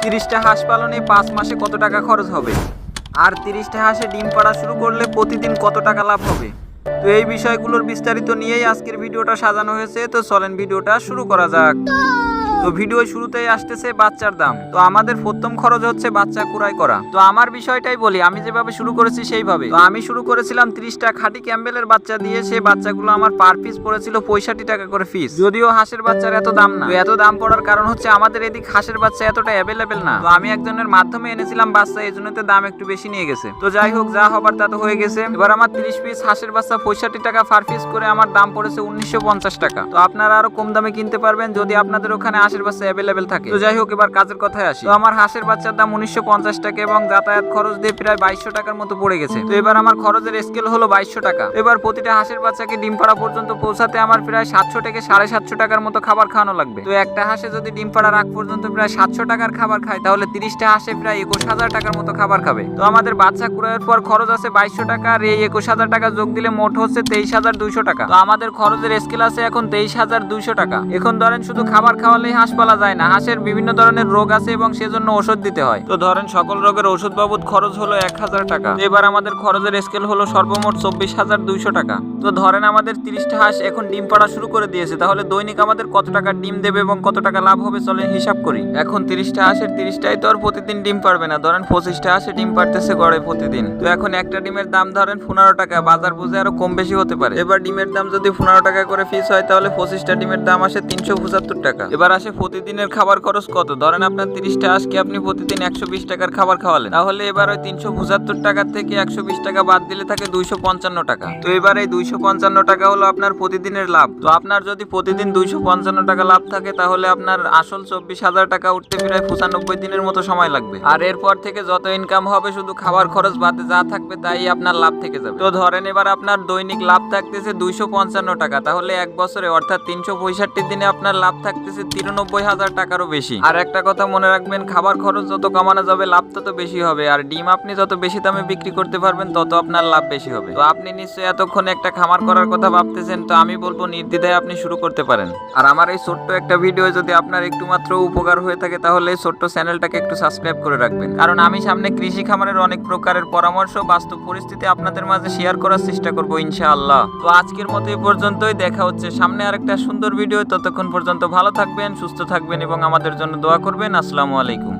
30টা হাঁস পালনে 5 মাসে কত টাকা খরচ হবে, আর 30টা হাঁসে ডিম পাড়া শুরু করলে প্রতিদিন কত টাকা লাভ হবে। তো এই বিষয়গুলোর বিস্তারিত নিয়েই আজকের ভিডিওটা সাজানো হয়েছে। তো চলেন ভিডিওটা শুরু করা যাক। তো ভিডিও শুরুতেই আসতেছে বাচ্চার দাম। তো আমাদের প্রথম খরচ হচ্ছে বাচ্চা কুড়াই করা। তো আমার বিষয়টাই বলি, আমি যেভাবে শুরু করেছি সেইভাবে। তো আমি শুরু করেছিলাম 30টা খাঁটি ক্যাম্বেলের বাচ্চা দিয়ে। সেই বাচ্চাগুলো আমার পার পিস পড়েছিল 65 টাকা করে পিস। যদিও হাঁসের বাচ্চার এত দাম না। তো এত দাম পড়ার কারণ হচ্ছে আমাদের এদিক হাঁসের বাচ্চা এতটা অ্যাভেলেবেল না। তো আমি একজনের মাধ্যমে এনেছিলাম বাচ্চা, এই জন্য দাম একটু বেশি নিয়ে গেছে। তো যাই হোক, যা হবার তা তো হয়ে গেছে। এবার আমার 30 পিস হাঁসের বাচ্চা 65 টাকা পার পিস করে আমার দাম পড়েছে 1950 টাকা। তো আপনারা আরো কম দামে কিনতে পারবেন যদি আপনাদের ওখানে হাঁসের বাচ্চা অ্যাভেলেবেল থাকে। তো যাই হোক, এবার কাজের কথায় আসি। তো আমার হাঁসের বাচ্চার দাম 1950 টাকা এবং যাতায়াত খরচ দিয়ে প্রায় 2200 টাকার মতো পড়ে গেছে। তো এবার আমার খরচের স্কেল হলো 2200 টাকা। এবার প্রতিটা হাঁসের বাচ্চাকে ডিম পাড়া পর্যন্ত পৌঁছাতে আমার প্রায় 700 থেকে 750 টাকার মতো খাবার খাওয়ানো লাগবে। তো একটা হাঁসে যদি ডিম পাড়ার আগ পর্যন্ত প্রায় 700 টাকার খাবার খায়, তাহলে 30টা হাঁসে প্রায় 21000 টাকার মতো খাবার খাবে। তো আমাদের বাচ্চা কুড়াইয়ের পর খরচ আছে 2200 টাকা, আর এই 21000 টাকা যোগ দিলে মোট হচ্ছে 23200 টাকা। তো আমাদের খরচের স্কেল আছে এখন 23200 টাকা। এখন ধরেন শুধু খাবার খাওয়ালেই হাঁস পালা যায় না, হাঁসের বিভিন্ন ধরনের রোগ আছে এবং সেজন্য ওষুধ দিতে হয়। তো ধরেন সকল রোগের ওষুধ বাবদ খরচ হলো 1000 টাকা। এবার আমাদের খরচের স্কেল হলো সর্বমোট 24200 টাকা। তো ধরেন আমাদের 30টা হাঁস এখন ডিম পাড়া শুরু করে দিয়েছে, তাহলে দৈনিক আমাদের কত টাকা ডিম দেবে এবং কত টাকা লাভ হবে চলেন হিসাব করি। এখন 30টা হাঁসের 30টাই তো আর প্রতিদিন ডিম পারবে না। ধরেন 25টা হাঁসে ডিম পারতেছে গড়ে প্রতিদিন। তো এখন একটা ডিমের দাম ধরেন 15 টাকা, বাজার বুঝে আরো কম বেশি হতে পারে। এবার ডিমের দাম যদি 15 টাকা করে পিস হয়, তাহলে 25টা ডিমের দাম আসে 375 টাকা। এবার আসে প্রতিদিনের খাবার খরচ কত। ধরেন আপনার 30টা হাঁসকে আপনি প্রতিদিন 120 টাকার খাবার খাওয়ালেন, তাহলে এবার ওই 375 টাকা থেকে 120 টাকা বাদ দিলে থাকে 255 টাকা। তো এবার এই 255 টাকা হলো আপনার প্রতিদিনের লাভ। তো আপনার যদি প্রতিদিন 255 টাকা লাভ থাকে, তাহলে আপনার আসল 24,000 টাকা উঠতে প্রায় 95 দিনের মতো সময় লাগবে। আর এরপর থেকে যত ইনকাম হবে শুধু খাবার খরচ বাদে যা থাকবে তাই আপনার লাভ থেকে যাবে। তো ধরেন এবার আপনার দৈনিক লাভ থাকতেছে 255 টাকা, তাহলে এক বছরে অর্থাৎ 365 দিনে আপনার লাভ থাকতেছে 93,000 টাকারও বেশি। আর একটা কথা মনে রাখবেন, খাবার খরচ যত কমানো যাবে লাভ তত বেশি হবে, আর ডিম আপনি যত বেশি দামে বিক্রি করতে পারবেন তত আপনার লাভ বেশি হবে। তো আপনি নিশ্চয়ই এতক্ষণ একটা খামার করার কথা ভাবতেছেন, তো আমি বলবো নির্দ্বিধায় আপনি শুরু করতে পারেন। আর আমার এই ছোট্ট একটা ভিডিও যদি আপনার একটু মাত্র উপকার হয়ে থাকে, তাহলে এই ছোট্ট চ্যানেলটাকে একটু সাবস্ক্রাইব করে রাখবেন, কারণ আমি সামনে কৃষি খামারের অনেক প্রকারের পরামর্শ বাস্তব পরিস্থিতি আপনাদের মাঝে শেয়ার করার চেষ্টা করবো ইনশাআল্লাহ। তো আজকের মতো এই পর্যন্তই, দেখা হচ্ছে সামনে আরেকটা সুন্দর ভিডিও। ততক্ষণ পর্যন্ত ভালো থাকবেন, সুস্থ থাকবেন এবং আমাদের জন্য দোয়া করবেন। আসসালামু আলাইকুম।